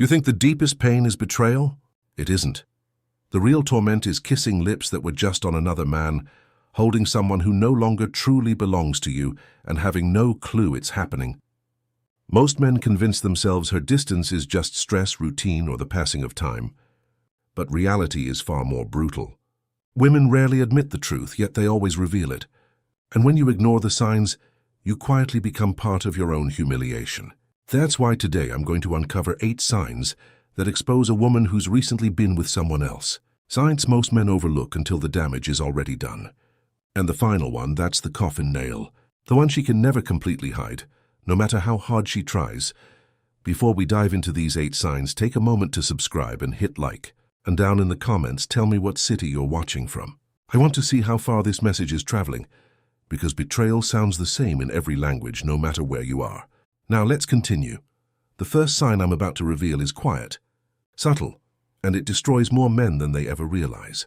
You think the deepest pain is betrayal? It isn't. The real torment is kissing lips that were just on another man, holding someone who no longer truly belongs to you and having no clue it's happening. Most men convince themselves her distance is just stress, routine, or the passing of time. But reality is far more brutal. Women rarely admit the truth, yet they always reveal it. And when you ignore the signs, you quietly become part of your own humiliation. That's why today I'm going to uncover 8 signs that expose a woman who's recently been with someone else. Signs most men overlook until the damage is already done. And the final one, that's the coffin nail. The one she can never completely hide, no matter how hard she tries. Before we dive into these 8 signs, take a moment to subscribe and hit like. And down in the comments, tell me what city you're watching from. I want to see how far this message is traveling, because betrayal sounds the same in every language, no matter where you are. Now let's continue. The first sign I'm about to reveal is quiet, subtle, and it destroys more men than they ever realize.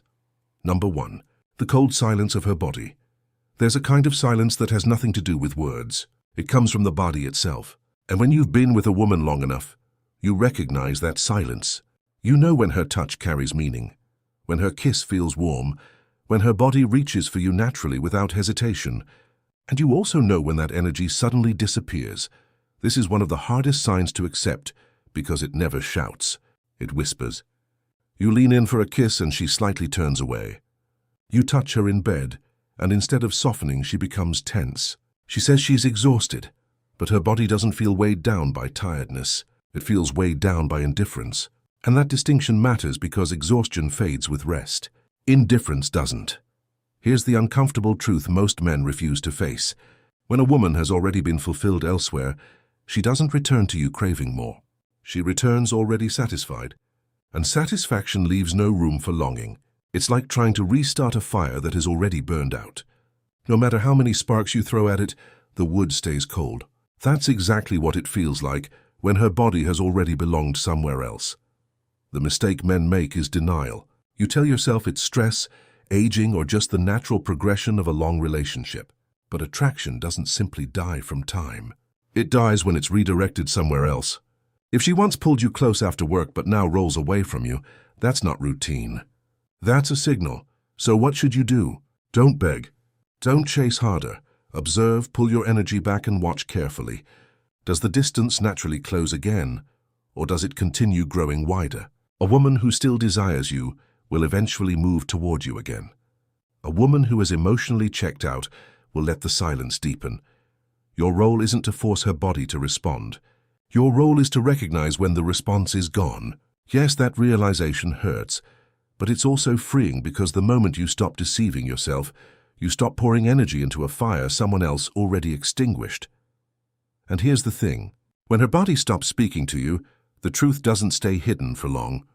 Number 1. The cold silence of her body. There's a kind of silence that has nothing to do with words. It comes from the body itself. And when you've been with a woman long enough, you recognize that silence. You know when her touch carries meaning, when her kiss feels warm, when her body reaches for you naturally without hesitation. And you also know when that energy suddenly disappears. This is one of the hardest signs to accept because it never shouts. It whispers. You lean in for a kiss and she slightly turns away. You touch her in bed, and instead of softening, she becomes tense. She says she's exhausted, but her body doesn't feel weighed down by tiredness. It feels weighed down by indifference. And that distinction matters because exhaustion fades with rest. Indifference doesn't. Here's the uncomfortable truth most men refuse to face. When a woman has already been fulfilled elsewhere, she doesn't return to you craving more. She returns already satisfied. And satisfaction leaves no room for longing. It's like trying to restart a fire that has already burned out. No matter how many sparks you throw at it, the wood stays cold. That's exactly what it feels like when her body has already belonged somewhere else. The mistake men make is denial. You tell yourself it's stress, aging, or just the natural progression of a long relationship. But attraction doesn't simply die from time. It dies when it's redirected somewhere else. If she once pulled you close after work but now rolls away from you, that's not routine. That's a signal. So what should you do? Don't beg. Don't chase harder. Observe, pull your energy back and watch carefully. Does the distance naturally close again, or does it continue growing wider? A woman who still desires you will eventually move toward you again. A woman who is emotionally checked out will let the silence deepen. Your role isn't to force her body to respond. Your role is to recognize when the response is gone. Yes, that realization hurts, but it's also freeing because the moment you stop deceiving yourself, you stop pouring energy into a fire someone else already extinguished. And here's the thing. When her body stops speaking to you, the truth doesn't stay hidden for long.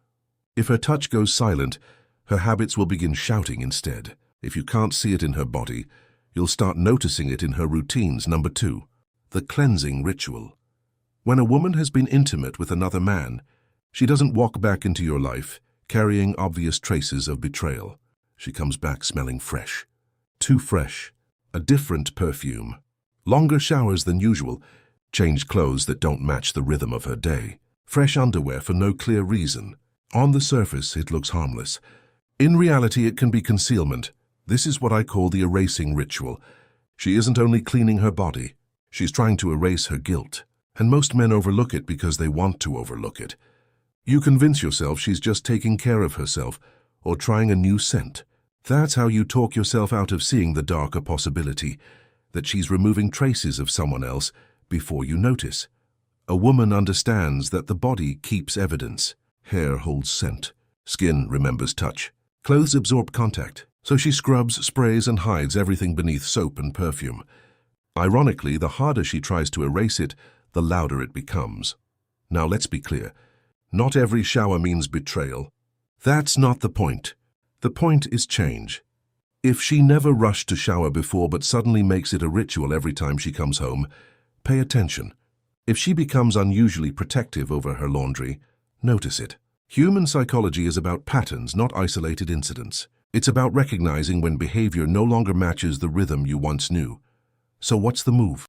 If her touch goes silent, her habits will begin shouting instead. If you can't see it in her body, you'll start noticing it in her routines. Number 2. The cleansing ritual. When a woman has been intimate with another man, she doesn't walk back into your life carrying obvious traces of betrayal. She comes back smelling fresh. Too fresh. A different perfume. Longer showers than usual. Changed clothes that don't match the rhythm of her day. Fresh underwear for no clear reason. On the surface, it looks harmless. In reality, it can be concealment. This is what I call the erasing ritual. She isn't only cleaning her body, she's trying to erase her guilt. And most men overlook it because they want to overlook it. You convince yourself she's just taking care of herself or trying a new scent. That's how you talk yourself out of seeing the darker possibility, that she's removing traces of someone else before you notice. A woman understands that the body keeps evidence. Hair holds scent. Skin remembers touch. Clothes absorb contact. So she scrubs, sprays, and hides everything beneath soap and perfume. Ironically, the harder she tries to erase it, the louder it becomes. Now let's be clear. Not every shower means betrayal. That's not the point. The point is change. If she never rushed to shower before but suddenly makes it a ritual every time she comes home, pay attention. If she becomes unusually protective over her laundry, notice it. Human psychology is about patterns, not isolated incidents. It's about recognizing when behavior no longer matches the rhythm you once knew. So what's the move?